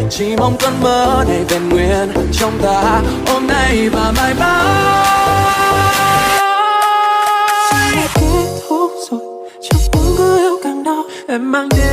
chỉ mong cơn mơ này vẹn nguyên trong ta hôm nay và mai mai. Kết thúc rồi, chẳng muốn cứ yêu càng đau. Em mang đến